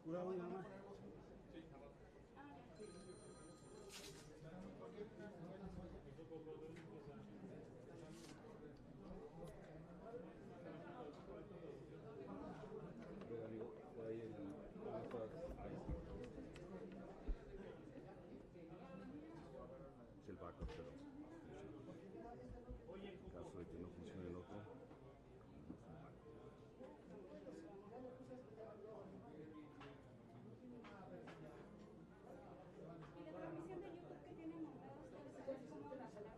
Pura hoy nada más. Es el backup, pero en caso de que no funcione el otro. Y la transmisión de YouTube que tienen montados, ¿sabes cómo cancelarlos?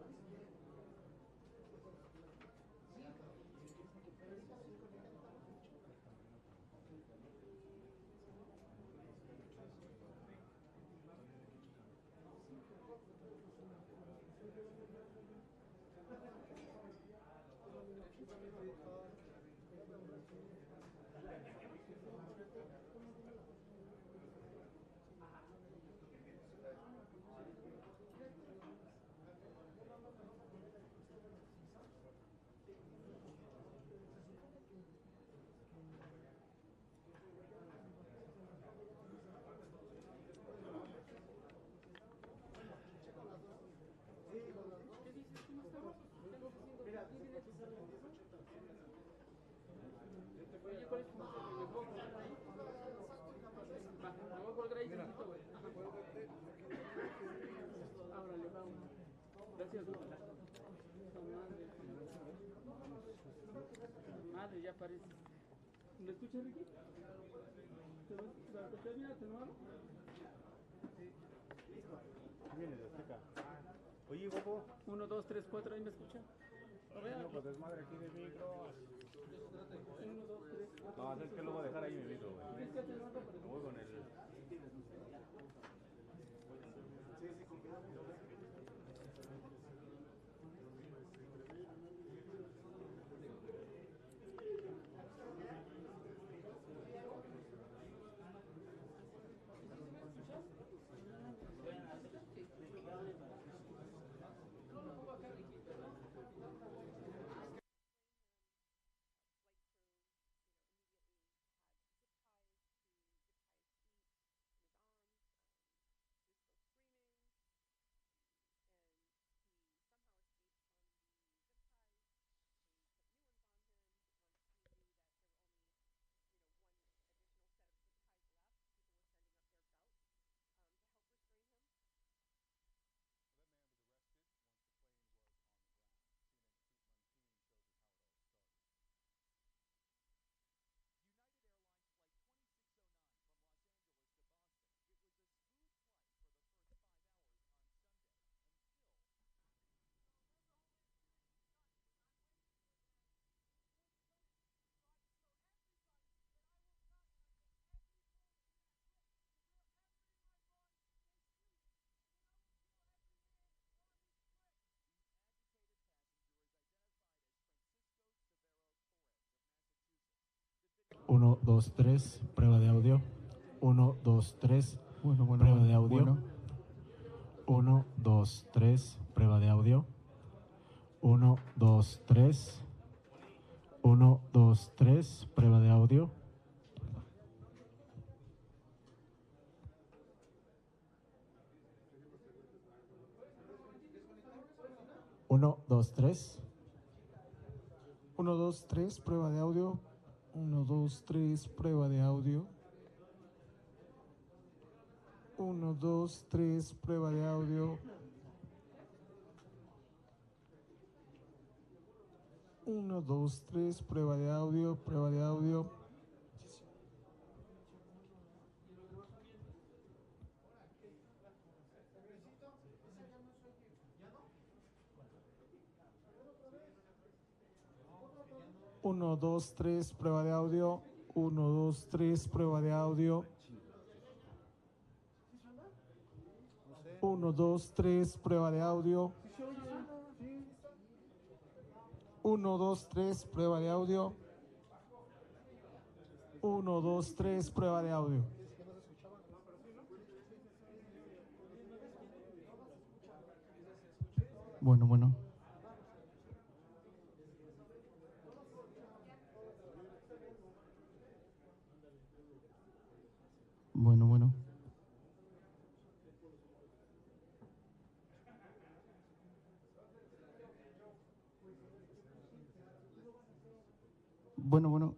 Oye, ¿cuál es tu nombre? ¿Me puedo colgar ahí? Va, me voy a colgar ahí, tantito, güey. Ábrale, vamos. Gracias, güey. Madre, ya parece. ¿Me escuchas, Ricky? ¿Te viene atenuado? Sí. Listo. Viene de Azteca. Oye, guapo. 1, 2, 3, 4, ¿ahí me escuchan? No, pues desmadre aquí de micro. 1, 2, 3, 4. No, es que lo voy a dejar ahí mi micro, güey. ¿Es que atenuado? Me voy con el... Sí, sí, con cuidado. 1, 2, 3, prueba de audio. 1, 2, 3, prueba de audio. 1, 2, 3, prueba de audio. 1, 2, 3. 1, 2, 3, prueba de audio. 1, 2, 3. 1, 2, 3, prueba de audio. 1, 2, 3, prueba de audio. 1, 2, 3, prueba de audio. 1, 2, 3, prueba de audio, prueba de audio. 1, 2, 3, prueba de audio. 1, 2, 3, prueba de audio. 1, 2, 3, prueba de audio. 1, 2, 3, prueba de audio. 1, 2, 3, prueba de audio. Bueno. Bueno, bueno. Bueno, bueno.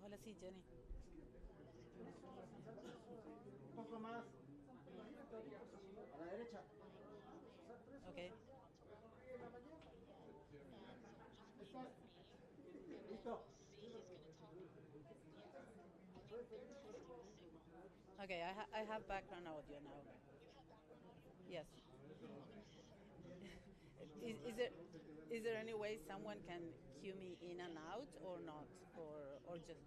Hola, sí, Jenny. Un poco más. A la derecha. Okay. Listo. Okay, I have background audio now. Yes. Is there any way someone can cue me in and out or not, or just?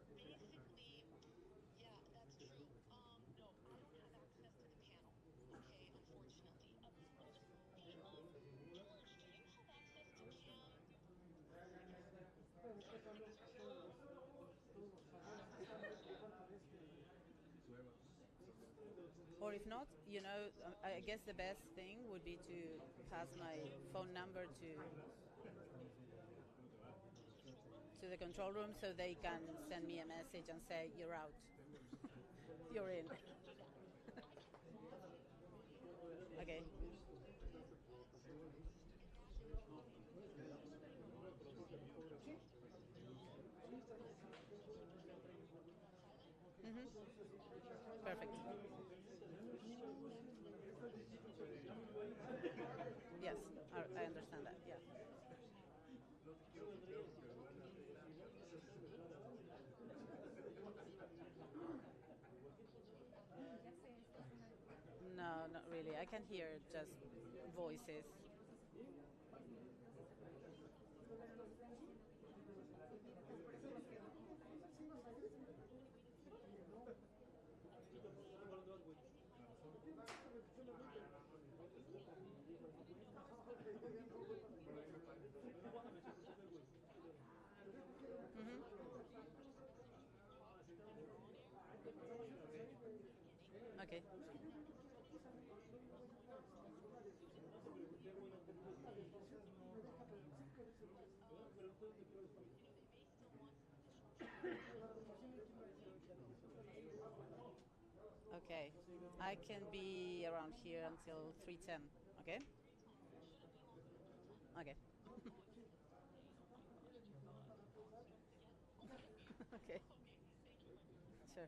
Or if not, I guess the best thing would be to pass my phone number to the control room so they can send me a message and say you're out, you're in. Okay. Perfect. Yes, I understand that. Yeah. No, not really. I can hear just voices. Okay. Okay. I can be around here until 3:10. Okay? Okay. Okay. Sure.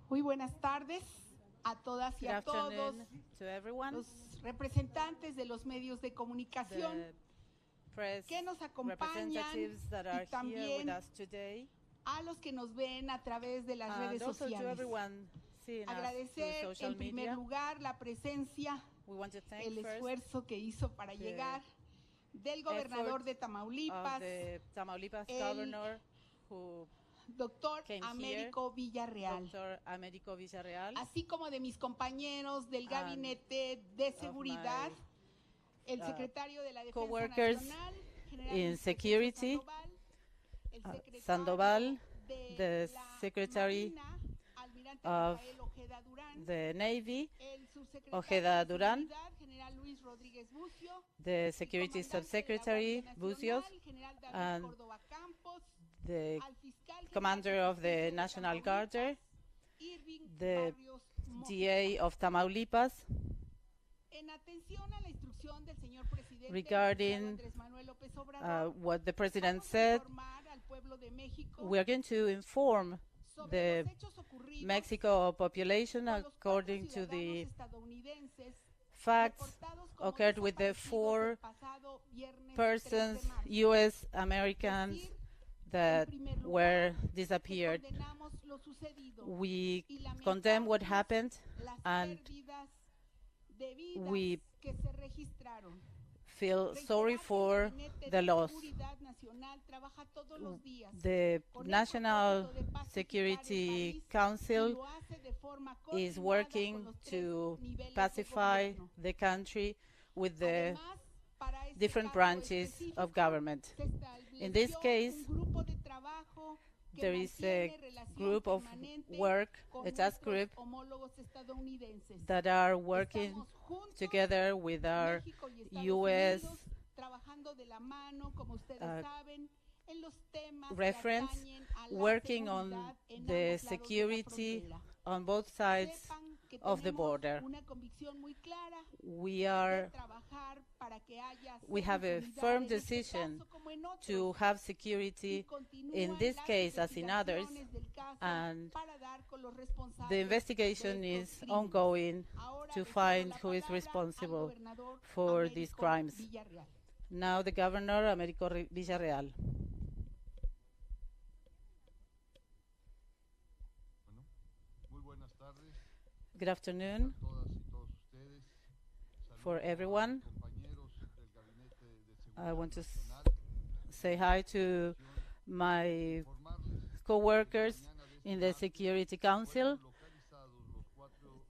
Muy buenas tardes a todas y Good a todos afternoon to everyone. los representantes de los medios de comunicación The press que nos acompañan representatives that y are here with también us today, a los que nos ven a través de las and redes also to sociales. everyone seeing us Agradecer through social en primer media. lugar la presencia, We want to thank el first esfuerzo que hizo para llegar del gobernador de of Tamaulipas, the Tamaulipas el governor, who doctor came Américo Villarreal, Dr. Américo Villarreal, así como de mis compañeros del and gabinete de of seguridad, my, el secretario de la Defensa coworkers Nacional, general in Luis security, Sandoval, el secretario Sandoval, de the la Secretary Marina, almirante of Rafael Ojeda Durán, the Navy, el subsecretario Ojeda de Durán, Seguridad, general Luis Rodríguez Bucio, the el Security comandante de la Subsecretary Guardia Bucios, Nacional, general David and Córdoba Campos, the al fiscal general Commander de of the Justicia de National Tamaulipas, Guard, Irving the Barrios DA Mojeda. of Tamaulipas, En atención a la instrucción del señor presidente regarding Andrés Manuel López Obrador, what the President vamos a said, informar al pueblo de México we are going to inform sobre the los hechos ocurridos Mexico population con los according cuatro to the ciudadanos estadounidenses facts reportados como occurred with the desaparecidos 4 el pasado viernes 3 persons, de marzo. U.S. Americans, Decir, that en primer lugar, were que disappeared. condenamos lo sucedido We y condemn what lamentamos happened, las and pérdidas de vidas we que se registraron. feel sorry for the loss. The National Security Council is working to pacify the country with the different branches of government. In this case, there is a group of work, a task group, that are working together with our U.S. Reference, working on the security on both sides of the border. We have a firm decision to have security in this case as in others, and the investigation is ongoing to find who is responsible for these crimes. Now the Governor, Américo Villarreal. Good afternoon for everyone. I want to say hi to my co-workers in the Security Council.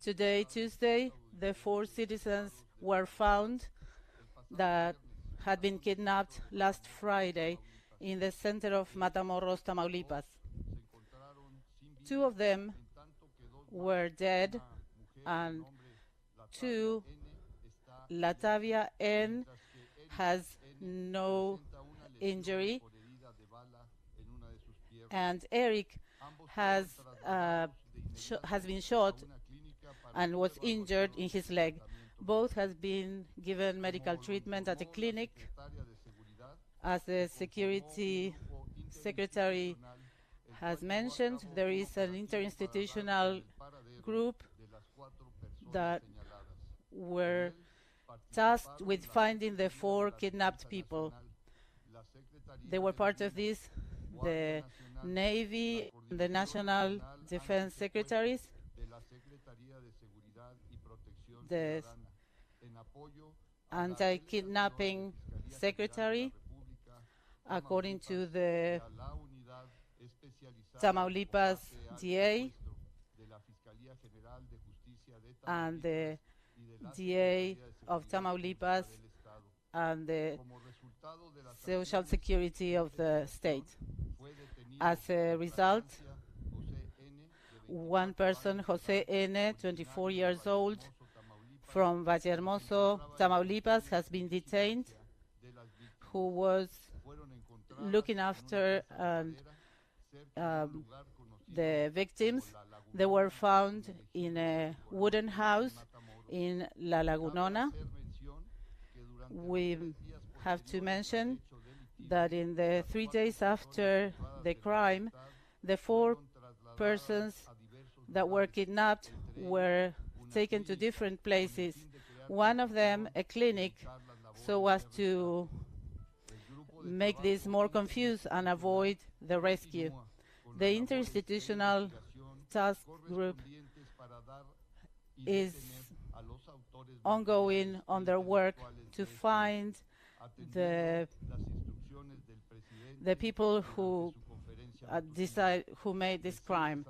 Today, Tuesday, the 4 citizens were found that had been kidnapped last Friday in the center of Matamoros, Tamaulipas. 2 of them were dead, and 2, Latavia N, has no injury, and Eric has been shot and was injured in his leg. Both has been given medical treatment at a clinic. As the Security Secretary has mentioned, there is an interinstitutional group that were tasked with finding the 4 kidnapped people. They were part of this, the Navy, the National Defense Secretaries, the Anti-Kidnapping Secretary, according to the Tamaulipas DA, and the DA of Tamaulipas and the Social Security of the state. As a result, one person, Jose N., 24 years old, from Vallehermoso, Tamaulipas, has been detained, who was looking after the victims. They were found in a wooden house in La Lagunona. We have to mention that in the 3 days after the crime, the 4 persons that were kidnapped were taken to different places. One of them, a clinic, so as to make this more confused and avoid the rescue. The Interinstitutional Task Group is ongoing on their work to find the people who who made this crime.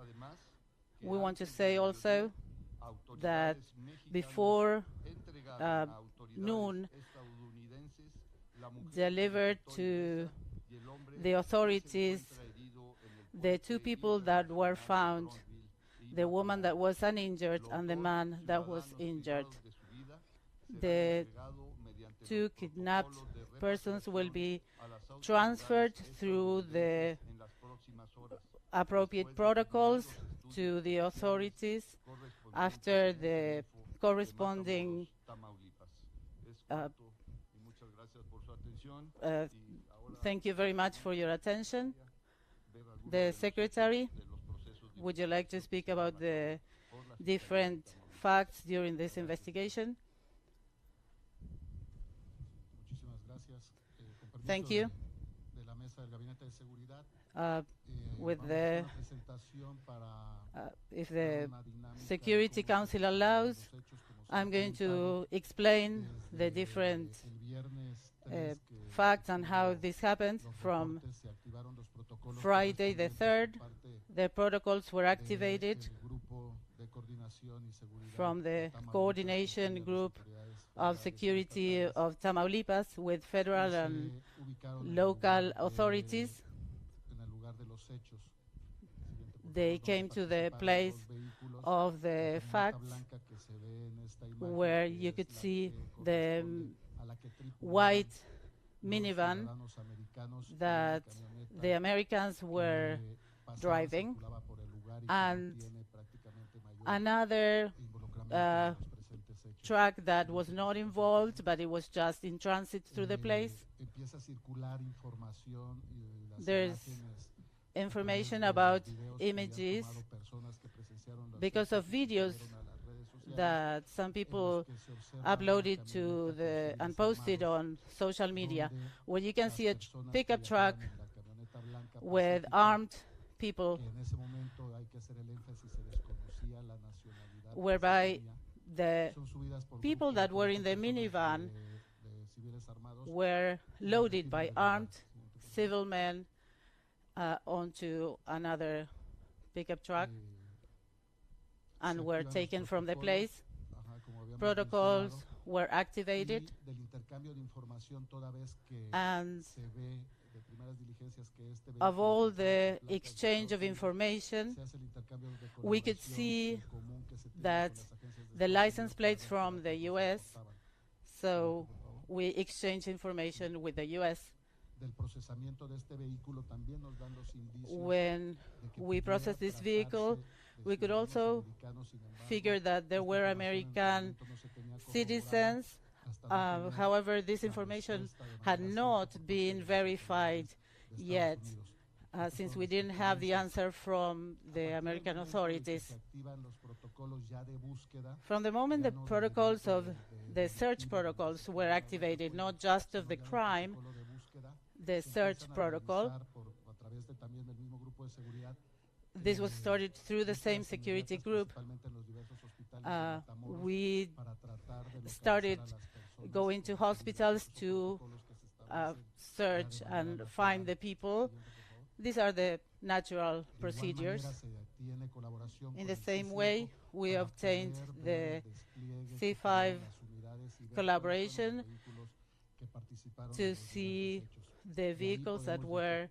We want to say also that before noon, delivered to the authorities the 2 people that were found, the woman that was uninjured and the man that was injured. The 2 kidnapped persons will be transferred through the appropriate protocols to the authorities after the corresponding thank you very much for your attention. The Secretary, would you like to speak about the different facts during this investigation? Thank you. With the, if the Security Council allows, I'm going to explain the different facts and how this happened. From Friday the 3rd, the protocols were activated from the coordination group of security of Tamaulipas with federal and local authorities. They came to the place of the facts where you could see the white minivan that the Americans were driving, and another truck that was not involved, but it was just in transit through the place. There's information about images because of videos that some people uploaded to the and posted on social media, where you can see a pickup truck with armed people, whereby the people that were in the minivan were loaded by armed civil men onto another pickup truck and were taken from the place. Protocols were activated, and of all the exchange of information, we could see that the license plates from the U.S., so we exchanged information with the U.S. When we processed this vehicle, we could also figure that there were American citizens. However, this information had not been verified yet, since we didn't have the answer from the American authorities. From the moment the protocols of the search protocols were activated, not just of the crime, the search protocol, this was started through the same security group. We started going to hospitals to search and find the people. These are the natural procedures. In the same way, we obtained the C5 collaboration to see the vehicles that were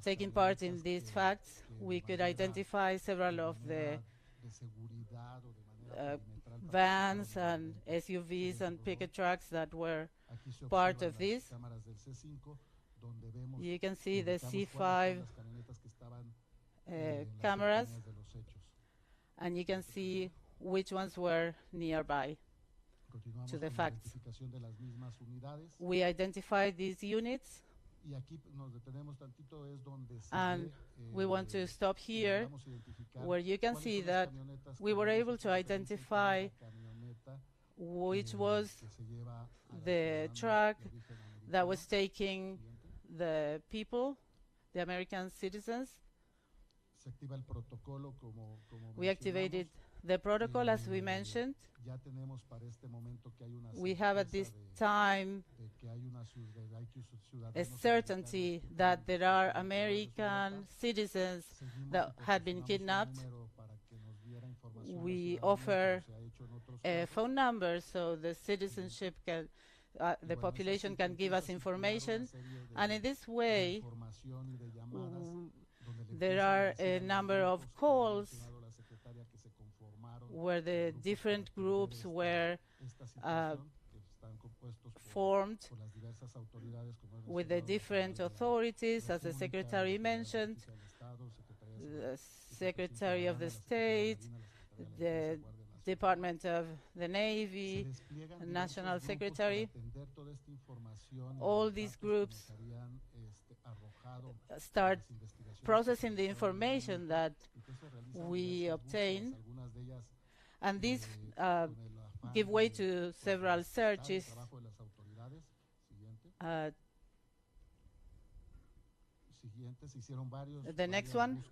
taking part in these facts. We could identify several of the vans and SUVs and pickup trucks that were part of this. You can see the C5 cameras, and you can see which ones were nearby to the facts. We identified these units, and we want to stop here, where you can see that we were able to identify which was the truck that was taking the people, the American citizens. We activated the protocol, as we mentioned. We have at this time a certainty that there are American citizens that had been kidnapped. We offer a phone number so the citizenship can, the population can give us information, and in this way there are a number of calls where the different groups were formed with the different authorities, as the Secretary mentioned, the Secretary of the State, the Department of the Navy, National Secretary. All these groups start processing the information that we obtain, and these give way to several searches. The next one,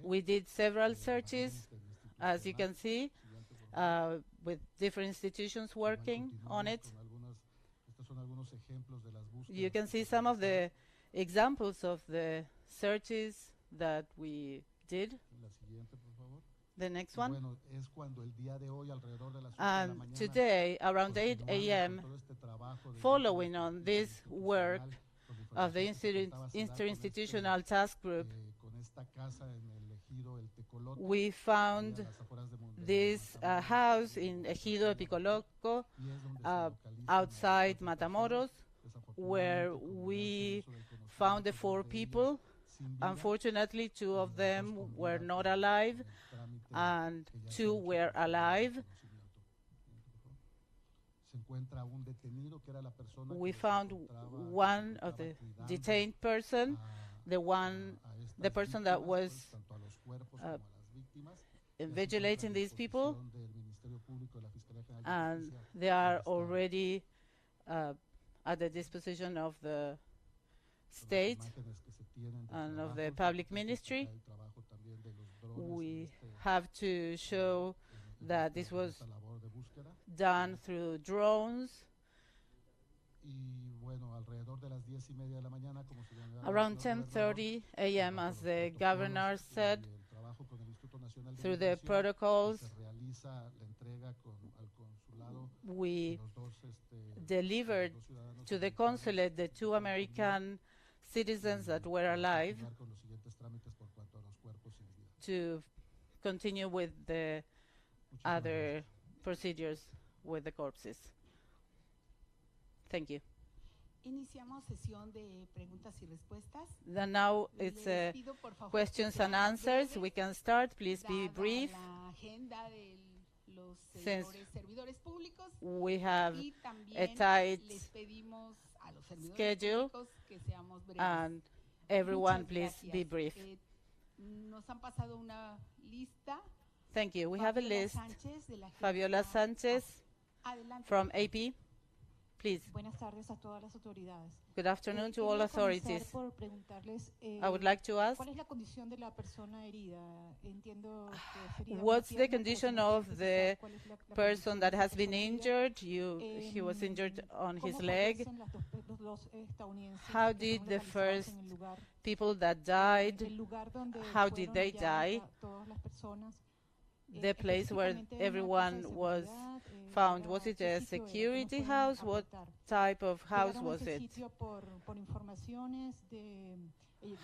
we did several searches, as you can see, with different institutions working on it. You can see some of the examples of the searches that we did. The next one. And today, around 8 a.m., following on this work of the interinstitutional task group, we found this house in Ejido Epicoloco, outside Matamoros, where we found the 4 people. Unfortunately, 2 of them were not alive, and 2 were alive. We found one of the detained person, the person that was vigilating these people, and they are already at the disposition of the state and of the public ministry. We have to show that this was done through drones. Around 10:30 a.m., as the governor said, through the protocols, we delivered to the consulate the 2 American citizens that were alive to continue with the other procedures with the corpses. Thank you. Iniciamos sesión de preguntas y respuestas. Then now it's questions and answers. We can start. Please be brief. La agenda de los Since servidores públicos, we have y a también tight les pedimos a los servidores schedule, públicos que seamos breves. and everyone, Muchas please gracias. be brief. Nos han pasado una lista. Thank you. We have a Fabiola list. Sánchez, de la Fabiola agencia Sanchez Adelante. from AP. Please. Buenas tardes a todas las autoridades. Good afternoon to all Quería authorities. comenzar por preguntarles, I would like to ask, ¿cuál es la condición de la persona herida? Entiendo que es herida una what's the pierna, pero condition no quiero of precisar the cuál es la person condición that de esa has been persona herida. injured? He was injured on his ¿Cómo leg. fallecen los dos estadounidenses How que did fueron the localizados first en el lugar? people that died, El lugar donde how did fueron they halladas die? todas las personas, The place where específicamente una casa de everyone was seguridad, found, era, was it ¿qué a sitio era? ¿Qué nos security pueden house? What aportar? type of house ¿Llegaron a was ese it? sitio por informaciones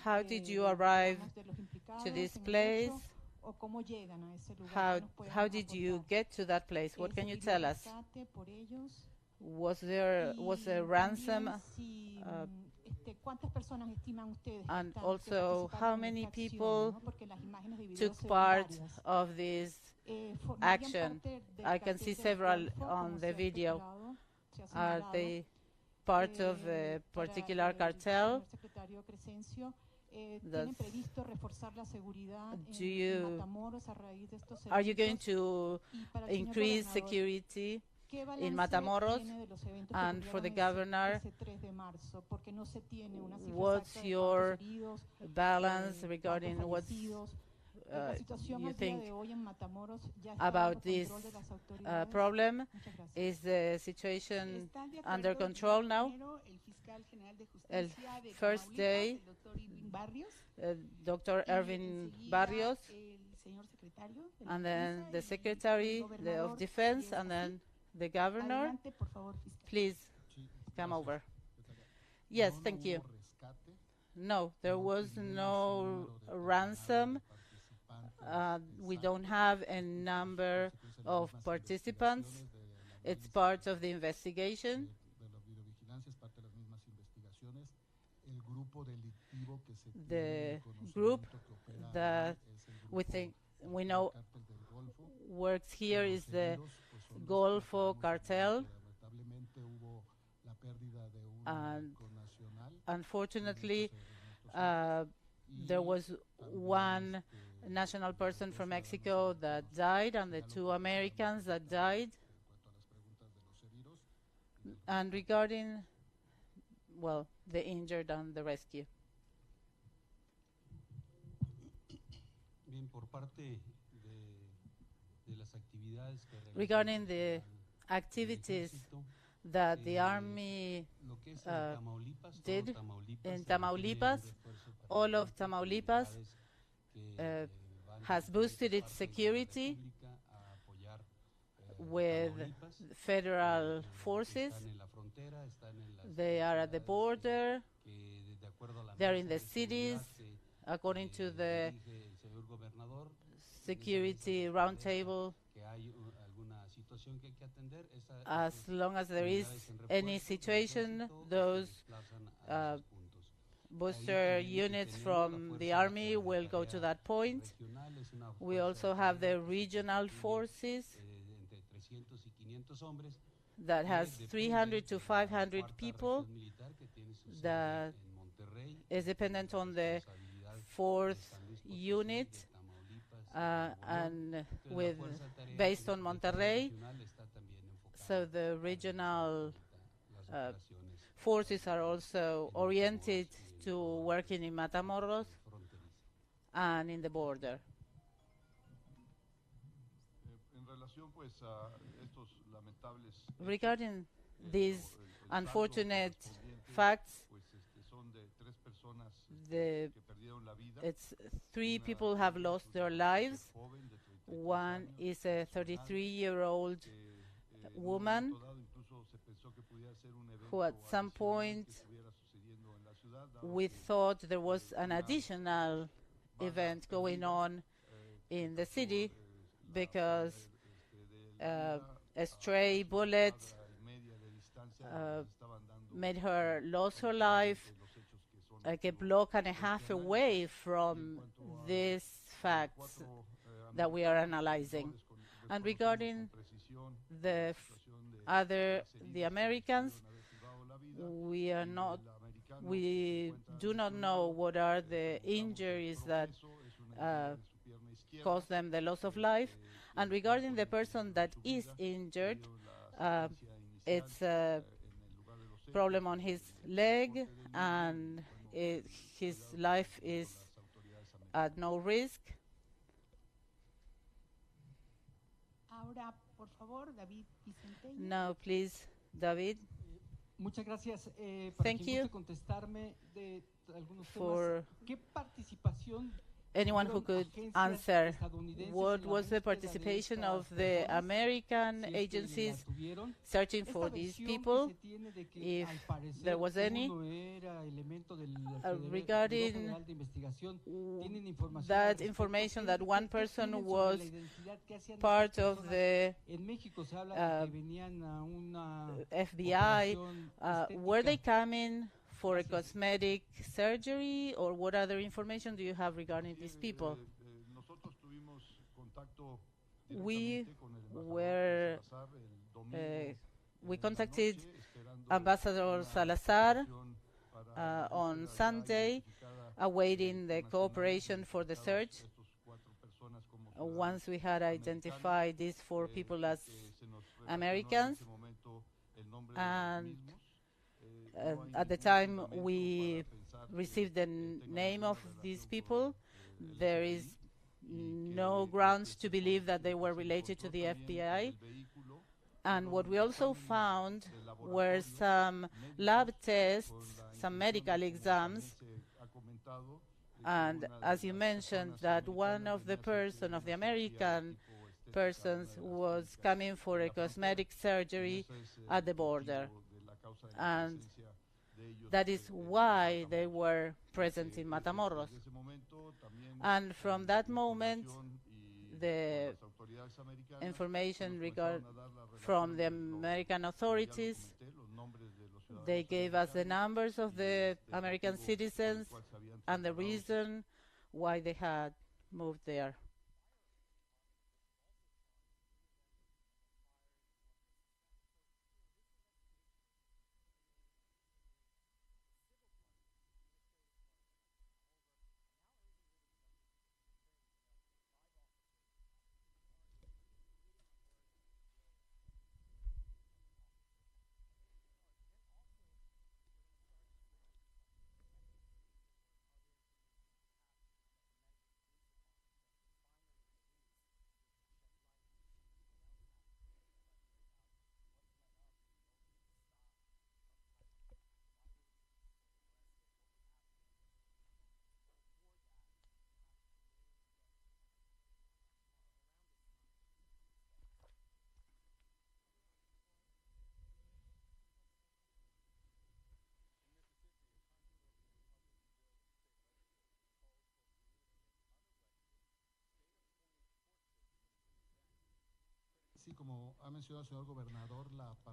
How did you arrive digamos, de los implicados to this en el place? hecho? ¿O cómo llegan a ese lugar? ¿Qué nos pueden How did you aportar? get to that place? What can ¿Se you pidió tell us? rescate por ellos? Was Y a ransom? también si, ¿cuántas personas estiman ustedes que And que also, participaron how en many esta acción, people ¿no? Porque las imágenes de video took se ven part varias. of this ¿Formarían action? parte del I can cartel see del several Golfo, on como the se ha video. especulado, se ha Are señalado? they part of a particular El cartel? señor secretario Crescencio, ¿tienen previsto reforzar la seguridad en Matamoros a raíz de estos Are you going eventos? to Y para el señor increase gobernador, security ¿qué balance in Matamoros? tiene de los eventos que And for the ocurrieron governor, ese 3 de marzo? Porque no se tiene una cifra what's exacta de your cuántos heridos, balance regarding cuántos what's fallecidos. La situación you al día think de hoy en Matamoros ya está about bajo this control de las autoridades. problem? Muchas gracias. Is the situation ¿Están de under acuerdo control now? primero el fiscal general de El justicia de first Tamaulipas, day, el doctor Irving Barrios, Dr. y Ervin enseguida Barrios, el señor secretario de la and then Defensa the y el Secretary gobernador, of Defense, si es and así? then the Governor. Adelante, por favor, fiscal. Please come over. Yes, thank you. No, there was no ransom. We don't have a number of participants. It's part of the investigation. The group that we know works here is the Golfo Cartel. And unfortunately, there was one national person from Mexico that died and the two Americans that died. And regarding, well, the injured and the rescue. Regarding the activities that the Army did in Tamaulipas, all of Tamaulipas has boosted its security with federal forces. They are at the border, they're in the cities, according to the security roundtable. As long as there is any situation, those booster units from the Army will go to that point. We also have the regional forces that has 300 to 500 people that is dependent on the 4th unit and based on Monterrey. So the regional forces are also oriented to working in Matamoros and in the border. Regarding these unfortunate facts, it's 3 people have lost their lives. One is a 33-year-old woman who at some point we thought there was an additional event going on in the city because a stray bullet made her lose her life like a block and a half away from these facts that we are analyzing. And regarding the Americans, we do not know what are the injuries that cause them the loss of life. And regarding the person that is injured, it's problem on his leg, and his life is at no risk. Ahora, por favor, David Vicenteña. Now, please, David. Muchas gracias. Thank you contestarme de algunos for temas. ¿Qué participación anyone who could answer what was the participation of the American agencies searching for these people, if there was any, regarding that information that one person was part of the FBI. Were they coming for a cosmetic surgery, or what other information do you have regarding these people? We contacted Ambassador Salazar on Sunday, awaiting the cooperation for the search. Once we had identified these 4 people as Americans, and at the time we received the name of these people, there is no grounds to believe that they were related to the FBI. And what we also found were some lab tests, some medical exams, and as you mentioned, that one of the American persons was coming for a cosmetic surgery at the border. And that is why they were present in Matamoros. And from that moment, the information from the American authorities, they gave us the numbers of the American citizens and the reason why they had moved there.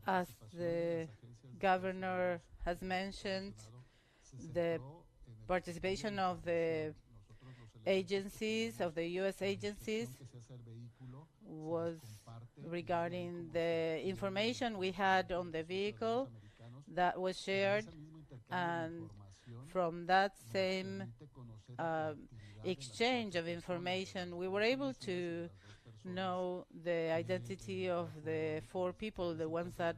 As the governor has mentioned, the participation of the agencies, of the U.S. agencies, was regarding the information we had on the vehicle that was shared, and from that same exchange of information, we were able to know the identity of the 4 people, the ones that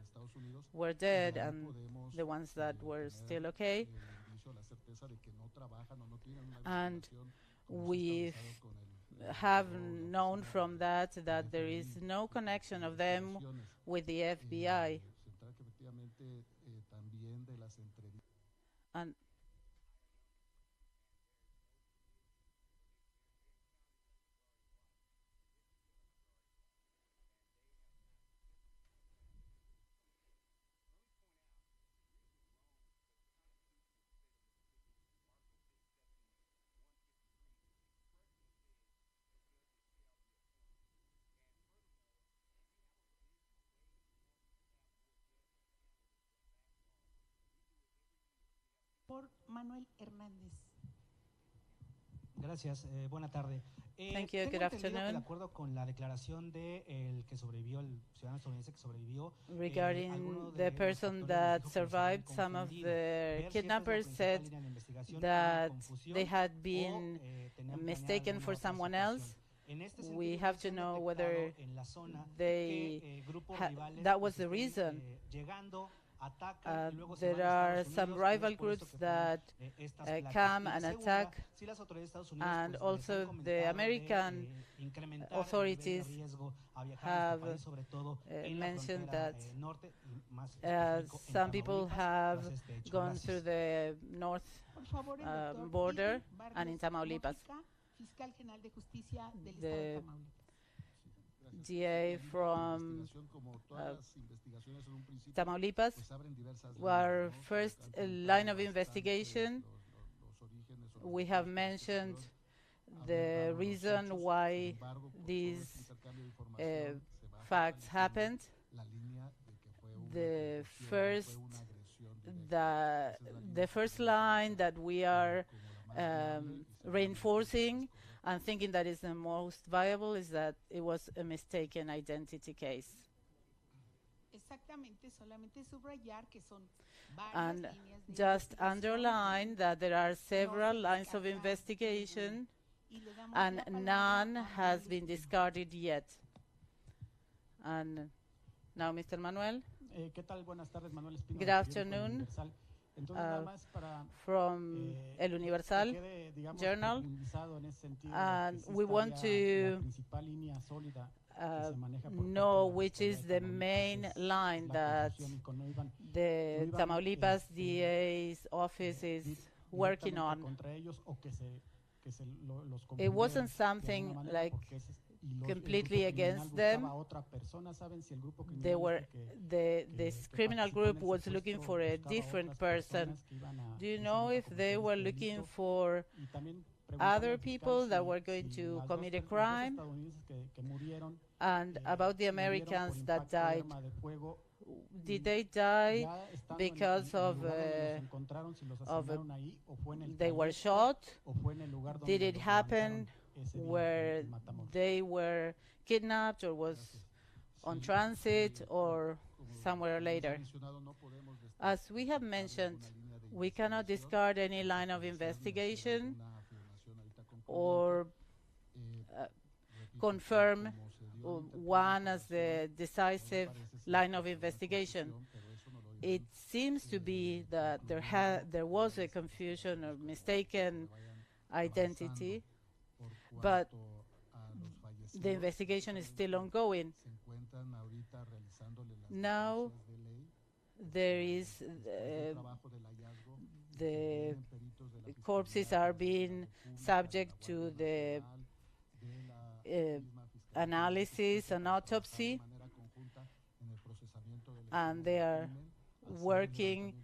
were dead and the ones that were still okay. And we have known from that there is no connection of them with the FBI. And por Manuel Hernández. Gracias, buena tarde. Thank you, good afternoon. De acuerdo con la declaración de el que sobrevivió, el ciudadano estadounidense que sobrevivió, regarding the person that survived, some of the kidnappers said that they had been mistaken for someone else. We have to know whether that was the reason. There are some rival groups that come and attack, and also the American authorities have mentioned that some people have gone through the north border and in Tamaulipas. The DA from Tamaulipas were first line of investigation. We have mentioned the reason why these facts happened. The first line that we are reinforcing and thinking that is the most viable is that it was a mistaken identity case. And just underline that there are several lines of investigation and none has been discarded yet. And now, Mr. Manuel. Good afternoon. From El Universal Journal, and we want to know which is the main line that the Tamaulipas DA's office is working on. It wasn't something like completely against them. This criminal group was looking for a different person. Do you know if they were looking for other people that were going to commit a crime? And about the Americans that died, did they die because of they were shot? Did it happen where they were kidnapped or was on transit or somewhere later? As we have mentioned, we cannot discard any line of investigation or confirm one as the decisive line of investigation. It seems to be that there was a confusion or mistaken identity, but the investigation is still ongoing. Now there is the corpses are being subject to the analysis and autopsy, and they are working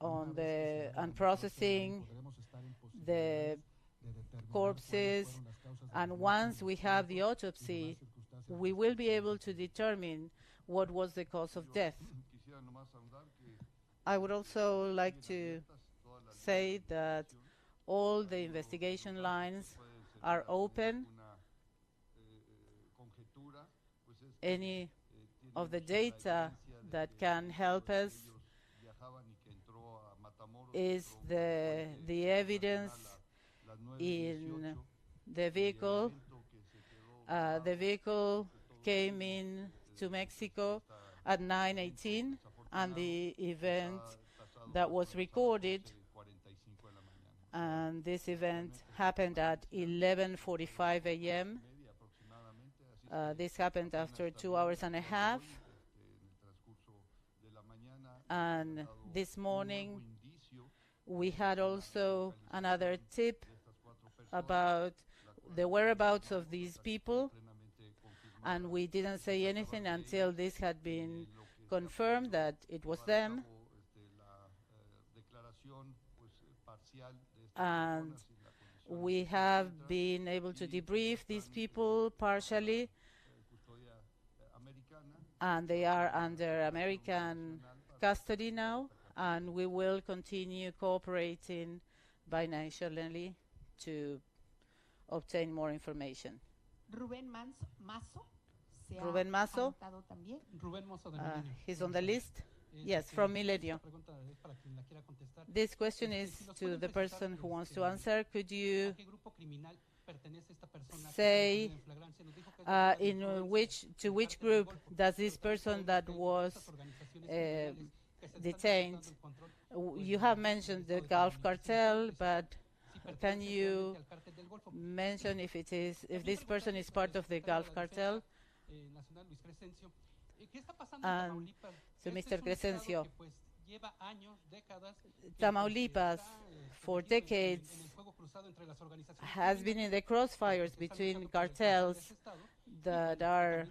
on and processing the corpses, and once we have the autopsy, we will be able to determine what was the cause of death. I would also like to say that all the investigation lines are open. Any of the data that can help us is the evidence in the vehicle. The vehicle came in to Mexico at 9:18, and the event that was recorded, and this event happened at 11:45 a.m. This happened after 2 hours and a half. And this morning, we had also another tip about the whereabouts of these people, and we didn't say anything until this had been confirmed that it was them. And we have been able to debrief these people partially, and they are under American custody now, and we will continue cooperating bilaterally to obtain more information. Rubén Mazo, he's on the list. Yes, from Milenio. This question is to the person who wants to answer. Could you say to which group does this person that was detained. You have mentioned the Gulf Cartel, but can you mention if this person is part of the Gulf Cartel? And to Mr. Crescencio, Tamaulipas, for decades, has been in the crossfires between cartels that are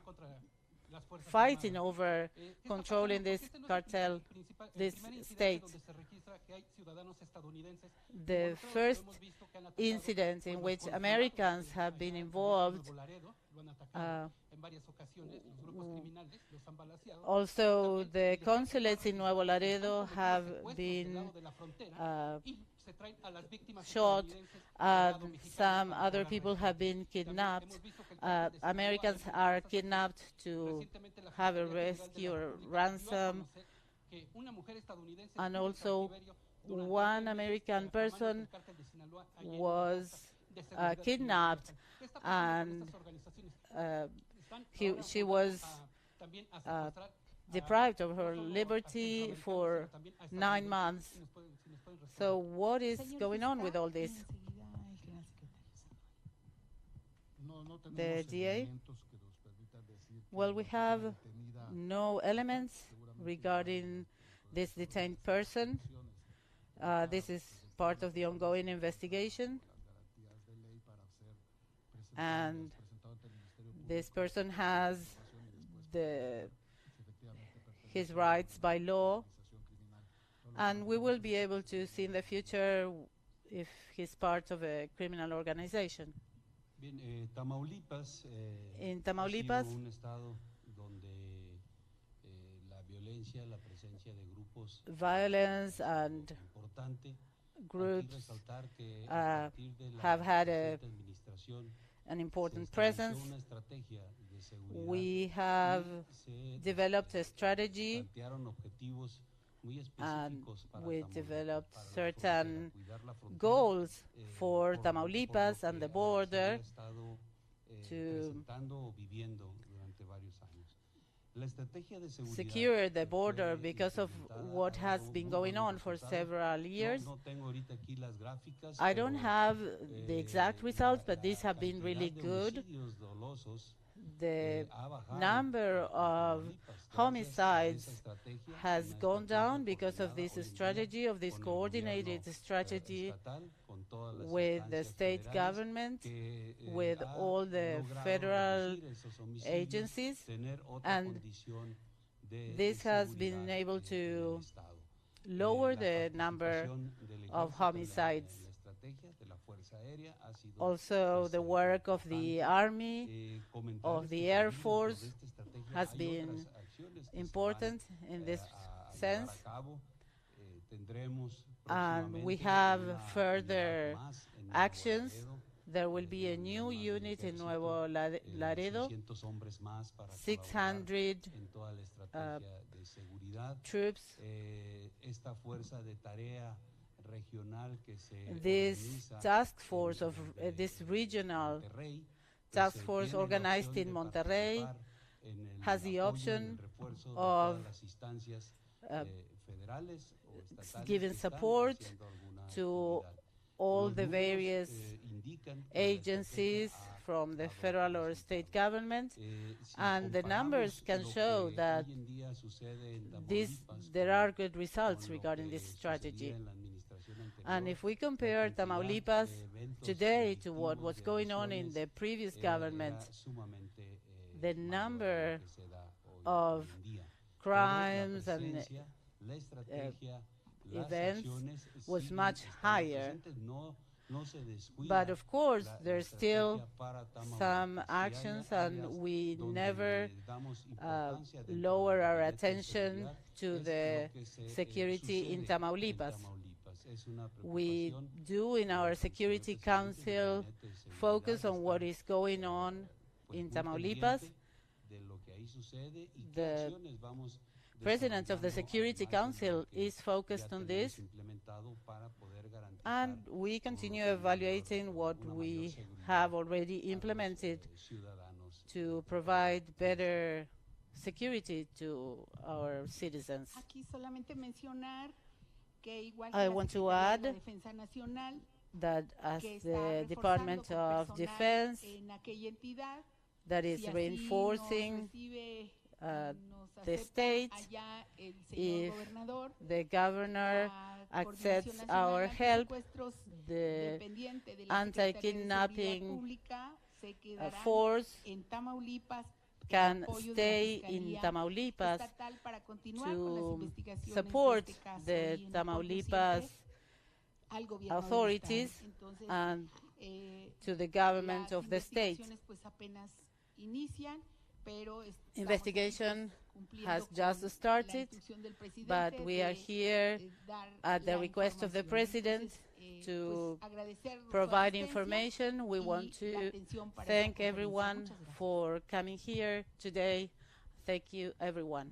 fighting over controlling this cartel, this state. The first incident in which Americans have been involved, also the consulates in Nuevo Laredo have been shot, and some other people have been kidnapped. Americans are kidnapped to have a rescue or ransom, and also one American person was kidnapped, and she was deprived of her liberty for 9 months. So what is going on with all this? The DA? Well, we have no elements regarding this detained person. This is part of the ongoing investigation, and this person has his rights by law, and we will be able to see in the future if he's part of a criminal organization. In Tamaulipas, violence and groups have had an important presence. We have developed a strategy, and we developed certain goals for Tamaulipas and the border to secure the border because of what has been going on for several years. I don't have the exact results, but these have been really good. The number of homicides has gone down because of this strategy, of this coordinated strategy with the state government, with all the federal agencies, and this has been able to lower the number of homicides. Also, the work of the Army, of the Air Force, has been important in this sense. And we have further actions. There will be a new unit in Nuevo Laredo, 600 troops. This task force of this regional task force organized in Monterrey has the option of giving support to all the various agencies from the federal or state government, and the numbers can show that there are good results regarding this strategy. And if we compare Tamaulipas today to what was going on in the previous government, the number of crimes and events was much higher. But of course, there's still some actions, and we never lower our attention to the security in Tamaulipas. We do in our Security Council focus on what is going on in Tamaulipas. The President of the Security Council is focused on this, and we continue evaluating what we have already implemented to provide better security to our citizens. Aquí solamente mencionar que igual que I la want to Secretaría de la add Defensa Nacional, that as que está the reforzando Department con of personal Defense en aquella entidad, that is si así reinforcing nos recibe, the nos state, allá el señor if gobernador, the governor la accepts Coordinación our Nacional help, Antisecuestros, the dependiente de la Secretaría de Seguridad anti-kidnapping Pública, se quedarán force en Tamaulipas can apoyo de la stay in Fiscalía Tamaulipas estatal para continuar con las to investigaciones support de este caso the y en apoyo Tamaulipas siempre al gobierno del authorities estado. Entonces, and to the government las of the state. investigaciones pues apenas inician, pero Investigation cumpliendo has con just la started, instrucción del presidente but we are de, here dar at the la request of the información. president Entonces, to pues, agradecer su provide asistencia information. We y want la to atención para esta thank conferencia. everyone Muchas gracias. for coming here today. Thank you, everyone.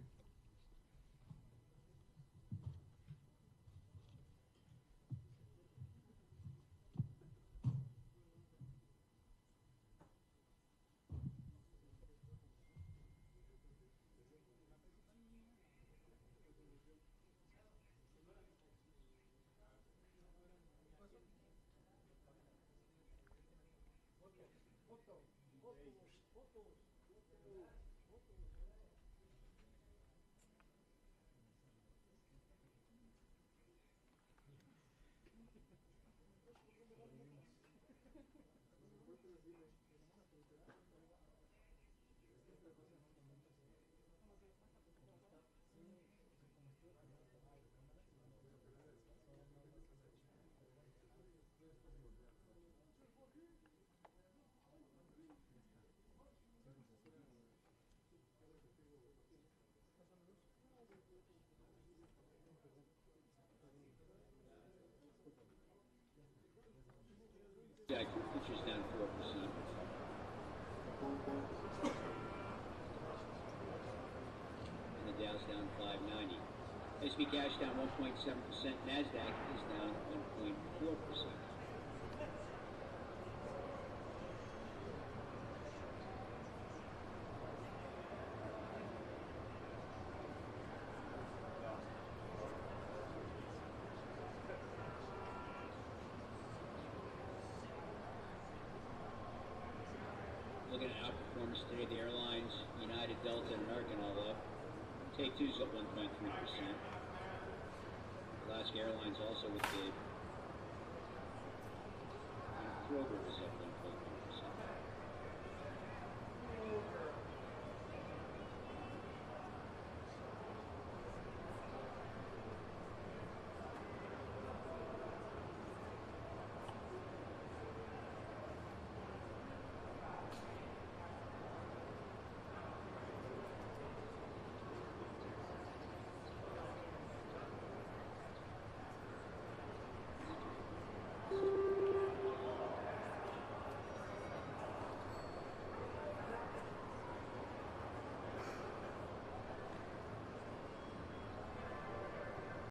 Futures down 4%. And the Dow's down 590. S&P cash down 1.7%. Nasdaq is down 1.4%. Looking at outperformance today, the airlines, United, Delta, and American all up. Take-Two's up 1.3%. Alaska Airlines also with the Kroger is up 1%.